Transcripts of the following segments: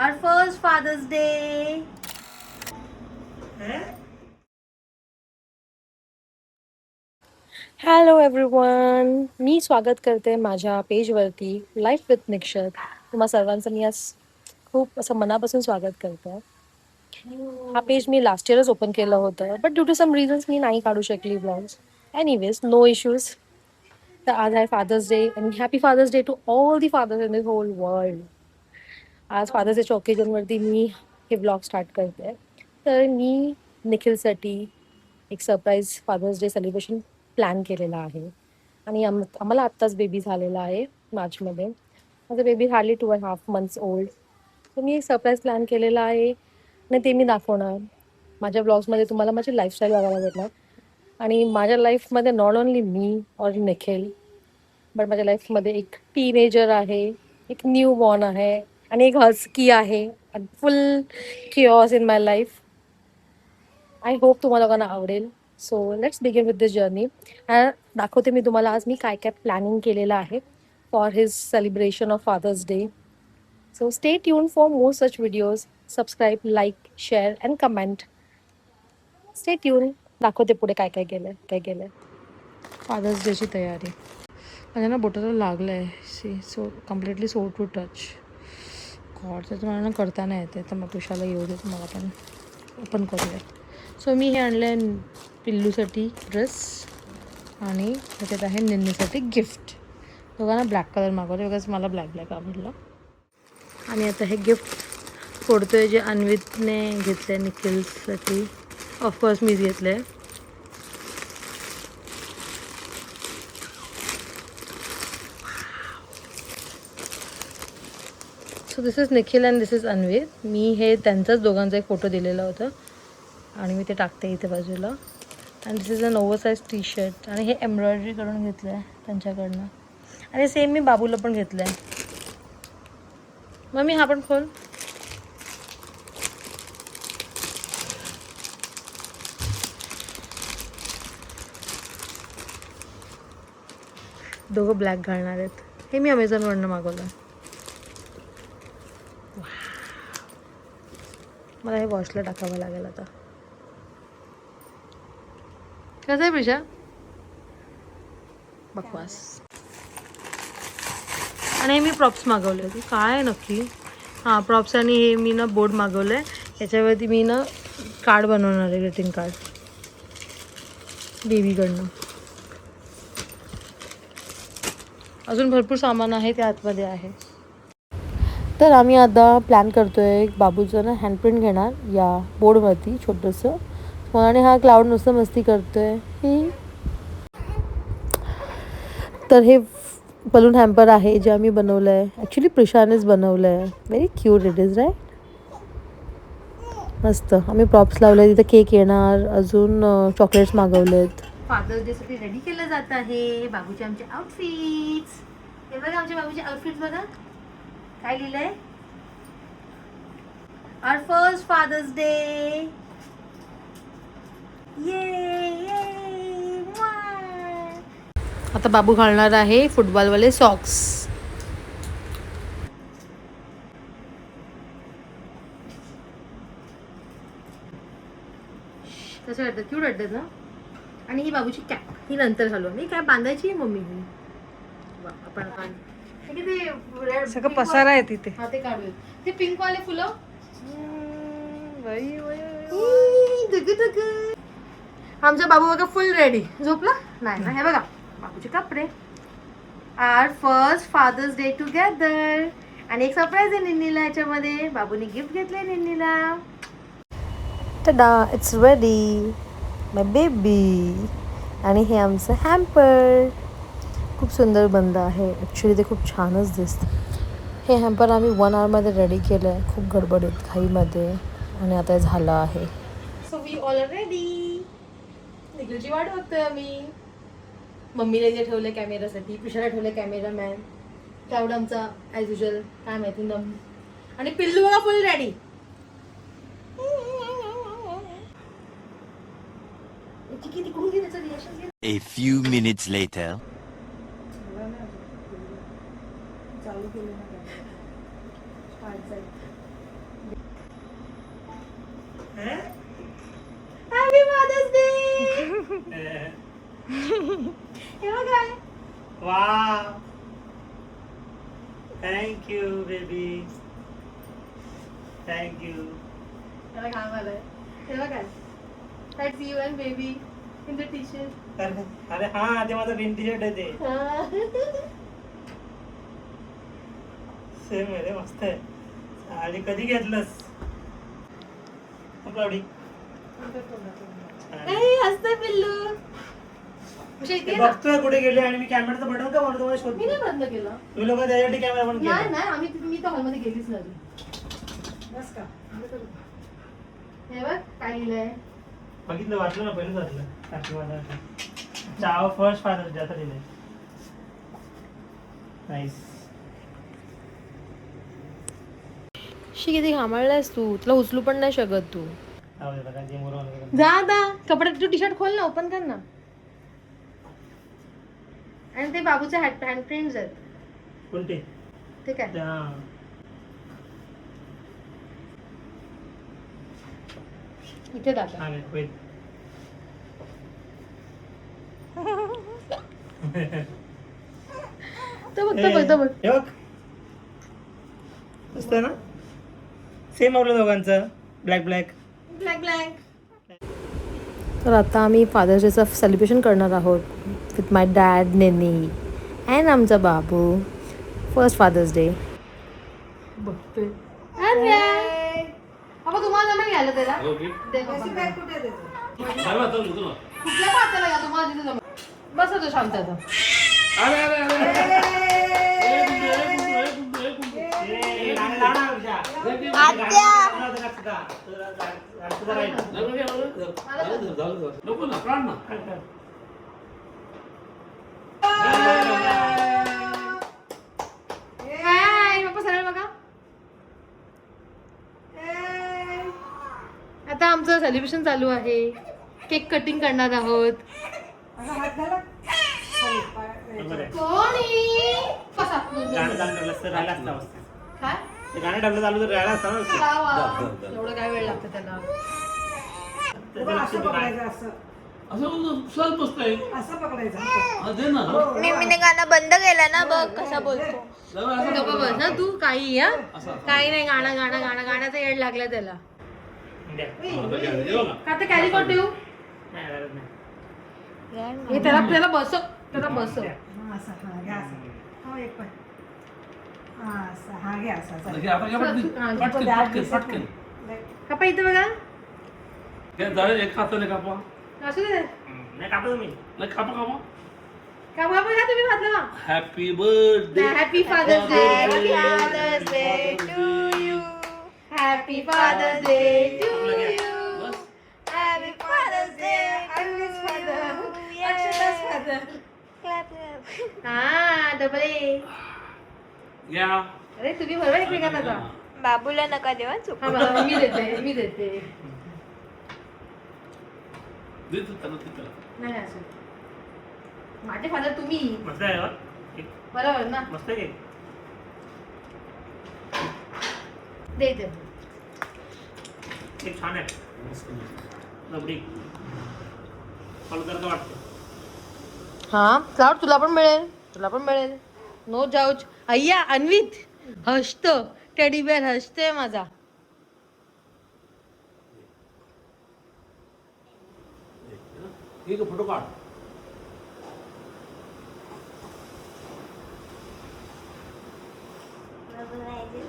Our first Father's Day. Hello everyone, मी स्वागत करते माझ्या पेजवरती लाईफ विथ निक्षत. तुम्हा सर्वांचं मी आज खूप असं मनापासून स्वागत करते. हा पेज मी लास्ट इयरच ओपन केलं होतं, but due to some reasons मी नाही काढू शकली ब्लॉग्स. Anyways, no issues. तर आज आहे फादर्स डे आणि happy fathers day to all the fathers in the whole world. आज फादर्स डेच्या ओकेजनवरती मी हे ब्लॉग स्टार्ट करते. तर मी निखिलसाठी एक surprise fathers day celebration plan केलेला आहे आणि आम्हाला आत्ताच बेबी झालेला आहे मार्चमध्ये. माझं बेबी हार्डली 2.5 months ओल्ड. तर मी एक सरप्राईज प्लॅन केलेला आहे आणि ते मी दाखवणार. माझ्या ब्लॉग्समध्ये तुम्हाला माझी लाईफस्टाईल बघायला भेटणार आणि माझ्या लाईफमध्ये नॉट ओनली मी और निखिल, बट माझ्या लाईफमध्ये एक टीनेजर आहे, एक न्यू बॉर्न आहे आणि एक हस्की आहे. Full chaos in my life. I hope तुम्हाला लोकांना आवडेल. So let's begin with this journey. दाखवते मी तुम्हाला आज मी काय काय प्लॅनिंग केलेलं आहे for his celebration of father's day. So stay tune for more such videos. Subscribe, like, share and comment. Stay tune. दाखवते पुढे काय काय केलं. फादर्स डेची तयारी माझ्या ना बोटाला लागलं आहे. So completely so to touch. God, त्याचं मला ना करता नाही येते, तर मग तुषाला येऊ देत, मला पण ओपन करूया. सो मी हे आणलं आहे पिल्लूसाठी ड्रेस आणि त्याच्यात आहे निन्नीसाठी गिफ्ट. दोघांना ब्लॅक कलर मागवलं बिकॉज मला ब्लॅक आवडलं. आणि आता हे गिफ्ट फोडतो आहे जे अन्वितने घेतलं आहे निखिलसाठी. ऑफकोर्स मीच घेतलं आहे. So this is Nikhil and this is Anvit. मी हे त्यांचाच दोघांचा एक फोटो दिलेला होता आणि मी ते टाकते इथे बाजूला. And this is an oversize T shirt आणि हे एम्ब्रॉयडरी करून घेतलं आहे त्यांच्याकडनं. आणि सेम मी बाबूला पण घेतलं आहे. मम्मी हा पण खोल. दोघं ब्लॅक घालणार आहेत. हे मी अमेझॉनवरनं मागवलं. मला हे वॉशला टाकावं लागेल आता. कसं आहे प्रिशा? बकवास. आणि हे मी प्रॉप्स मागवले होते. काय आहे नक्की? हां, प्रॉप्स आणि हे मी ना बोर्ड मागवलं आहे. याच्यावरती मी ना कार्ड बनवणार आहे, ग्रीटिंग कार्ड बेबीकडनं. अजून भरपूर सामान आहे ते आतमध्ये आहे. तर आम्ही आता प्लॅन करतो आहे बाबूचं ना हँडप्रिंट घेणार या बोर्डवरती छोटंसं. आणि हा क्लाउड नुसतं मस्ती करतो आहे. तर हे बलून हॅम्पर आहे जे आम्ही बनवलं आहे. ॲक्च्युली प्रिशानेच बनवलं आहे. Very cute it is, right? मस्त. आम्ही प्रॉप्स लावले, तिथं केक येणार, अजून चॉकलेट्स मागवलेत. फादर्स डे साठी रेडी केलं जात आहे. बाबूचे आमचे आउटफिट्स. हे बघा आमच्या बाबूचे आउटफिट्स बघा. काय लिहिलंय? Our first Father's Day. Yay! आता बाबू घालणार आहे फुटबॉलवाले सॉक्स. कसं वाटतं? क्यूट वाटतं ना? आणि ही बाबूची कॅप, ही नंतर घालू. मी कॅप बांधायची आहे मम्मी. आपण सगळं पसारा आहे तिथे. हा ते काढूया. ते पिंक वाले फुलं. आमचा बाबू बघा फुल रेडी. झोपला नाही ना? हे बघा बाबूचे कपडे. आवर फर्स्ट फादर्स डे टुगेदर. आणि एक सरप्राईज आहे निन्नीला याच्यामध्ये. बाबूने गिफ्ट घेतलंय निन्नीला. टडा, इट्स रेडी माय बेबी. आणि हे आमचं हॅम्पर खूप सुंदर बनलं आहे. ॲक्च्युली ते खूप छानच दिसतं. हे हॅम्पर आम्ही 1 hourमध्ये रेडी केलं आहे, खूप गडबडीत घाईमध्ये. आणि आता झालं आहे. So we all are ready. निखिलची वाट बघतोय आम्ही. मम्मीने जे ठेवलं कॅमेरासाठी, पिशाला ठेवलं कॅमेरामॅन. क्लाउड आमचा ॲज युजल काय माहिती नम. आणि पिल्लू बघा full ready. A few minutes later. चालू केलं हे बघा वाव थँक्यू बेबी थँक्यू. त्याला घाम आलाय. हे बघा that's you and baby in the T shirt. अरे हा ते माझं ग्रीन टी शर्ट आहे ते सेम आहे रे मस्त आहे. आणि कधी घेतलंस क्लाउडी? असतं पिल्लू म्हणजे इथे ते ना. बघतोय कुठे गेले आणि मी कॅमेराचं बटन का म्हणतो मला मी शोधतो. नाही बंद केलं. तुम्ही लोक त्याच्यासाठी कॅमेरा बंद नाही केला. नाही मी तर हॉलमध्ये गेलीच नाही. बस का हे बघ काय लिहिलंय. बघितलं वाचलं ना पहिलं वाचलं टाकी माझा चाव फर्स्ट फादर जास्त लिहिलंय. नाईस. शी किती घामाळलायस तू, तुला उचलू पण नाही शकत तू. जा आता कपड्यात तू टी शर्ट खोल ना ओपन कर ना. आणि ते बाबूचे हँड प्रिंट्स आहेत. कोणते? ते काय इथे दाखवा. तो बघ तो बघ तो बघ. हे बघ मस्त ना सेम आपल्या दोघांचं ब्लॅक ब्लॅक. Black black. तर आता आम्ही फादर्स डेचं सेलिब्रेशन करणार आहोत विथ माय डॅड, नेनी अँड आमचा बाबू. First fathers day. बघते. अरे बाबा तुम्हाला जमेल घ्यायला त्याला. दे बाबा. कुठल्या पात्याला घ्या तुम्हाला जिथे जमेल. बस होतो शांत आता. हाय बाप्पा सरळ बघा. आता आमचं सेलिब्रेशन चालू आहे. केक कटिंग करणार आहोत. कोणी कसा गाणं चालू ठेवलं तर राहिला असता अवस्था. काय ते गाणं टाकलं चालू तर राहिला असता ना. लावा. एवढं काय वेळ लागतं त्याला. त्याचं लक्ष दे काय. मी गाणं बंद केलं ना बघ कसा बोलतो. गप्पा बस ना तू. काही काही नाही. गाणं गाणं गाणं गाण्याचं येड लागलं त्याला. द्या. का ते कॅरी कोट ठेवू. नाही, गरज नाही. हे त्याला त्याला बसव. त्याला बसव. द्या. कापा इथं बघा. कापा असू दे. नाही कापा तुम्ही. कापा कापा का तुम्ही घातलं ना. Happy birthday happy fathers day. Father's Day to you. Happy fathers day to you. Happy Father's Day to you. Father. Clap, clap. हा डबल ए. या अरे तुम्ही बरोबर एकमेकांना जा. बाबूला नका देवा चुक. हा मला मी देते मी देते. देतो त्याला ते त्याला. नाही असं माझे फादर तुम्ही. मस्त आहे बघ. केक बरोबर ना. मस्त आहे केक. दे दे. केक छान आहे. रबडी फलकरचं वाटतं. हा क्लाउड तुला पण मिळेल. तुला पण मिळेल. नो जाऊच. अय्या अन्वित हसतो. टेडी बेअर हसते माझा. एक फोटो काढ.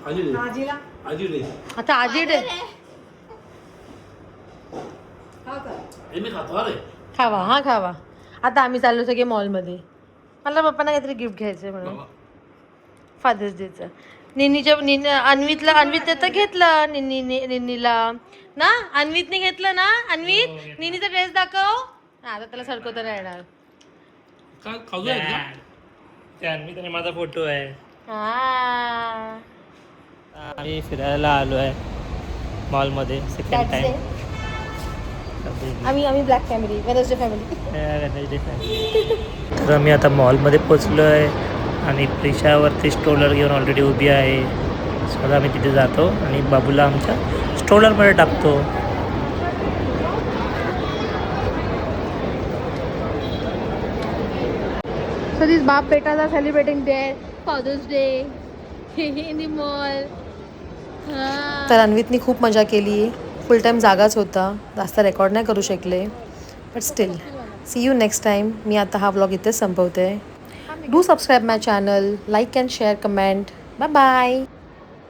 आजी दे. आजी दे. आता आजी डे हे मी खातो अरे. खावा. हा खावा. आता आम्ही चाललो सगळे मॉलमध्ये. मला पप्पांना काहीतरी गिफ्ट घ्यायचं म्हणून फादर्स डेचं. अन्वितला तर घेतलं निन्नीला ना. अन्वितने घेतलं ना. अन्वित निनीचा ड्रेस दाखव. हा आता त्याला सडकवता नाही येणार. काय खाऊ आहे का? त्या मी त्याने माझा फोटो आहे. हा आम्ही फिरायला आलो आहे मॉलमध्ये सेकंड टाइम. आम्ही ब्लॅक फॅमिली. Wednesday family. तर आम्ही आता मॉलमध्ये पोचलो आहे आणि प्रिशावरती स्ट्रोलर घेऊन ऑलरेडी उभी आहे. स्वतः आम्ही तिथे जातो आणि बाबूला आमच्या स्ट्रोलरमध्ये टाकतो. So these Baap Betas are celebrating their Father's Day in the mall. तर अन्वितनी खूप मजा केली. फुल टाईम जागाच होता. जास्त रेकॉर्ड नाही करू शकले. But still see you next time. मी आता हा व्लॉग इथेच संपवते. Do subscribe my channel. Like and share comment. Bye bye.